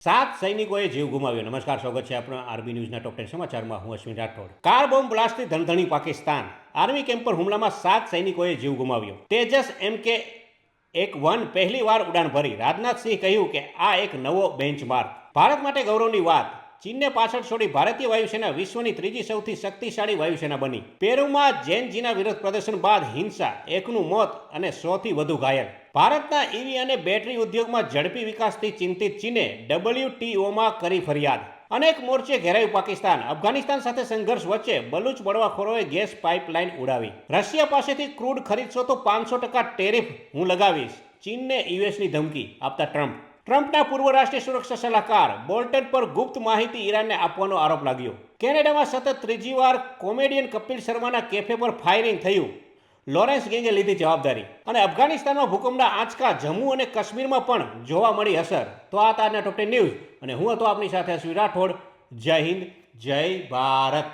સાત સૈનિકોએ જીવ ગુમાવ્યો. નમસ્કાર, સ્વાગત છે આપણા આર્મી ન્યૂઝના ટોપ 10 સમાચારમાં. હું અશ્વિન રાઠોડ. કાર બોમ્બ બ્લાસ્ટથી ધણધણી પાકિસ્તાન. આર્મી કેમ્પ પર હુમલામાં 7 સૈનિકોએ જીવ ગુમાવ્યો. તેજસ MK-1 પહેલી વાર ઉડાન ભરી. રાજનાથસિંહ કહ્યું કે આ એક નવો બેન્ચમાર્ક. ભારત માટે ગૌરવની વાત. ચીનને પાછળ છોડી ભારતીય વાયુસેના વિશ્વની ત્રીજી સૌથી શક્તિશાળી વાયુસેના બની. પેરુમાં જૈનજીના વિરોધ પ્રદર્શન બાદ હિંસા, એકનું મોત અને 100થી વધુ ઘાયલ. ભારતના ઈવી અને બેટરી ઉદ્યોગમાં ઝડપી વિકાસથી ચિંતિત ચીને WTOમાં કરી ફરિયાદ. અનેક મોરચે ઘેરાયું પાકિસ્તાન. અફઘાનિસ્તાન સાથે સંઘર્ષ વચ્ચે બલુચ બળવાખોરોએ ગેસ પાઇપલાઇન ઉડાવી. રશિયા પાસેથી ક્રૂડ ખરીદશો તો 500% ટેરિફ હું લગાવીશ. ચીનને યુએસની ધમકી આપતા ટ્રમ્પના પૂર્વ રાષ્ટ્રીય સુરક્ષા સલાહકાર બોલ્ટન પર ગુપ્ત માહિતી ઈરાનને આપવાનો આરોપ લાગ્યો. કેનેડામાં સતત ત્રીજી વાર કોમેડિયન કપિલ શર્માના કેફે પર ફાયરિંગ થયું. લોરેન્સ ગેંગે લીધી જવાબદારી. અને અફઘાનિસ્તાનમાં ભૂકંપના આંચકા જમ્મુ અને કાશ્મીરમાં પણ જોવા મળી અસર. તો આ તાજના ટોપ 10 ન્યૂઝ અને હું હતો આપની સાથે અશ્વિન રાઠોડ. જય હિન્દ, જય ભારત.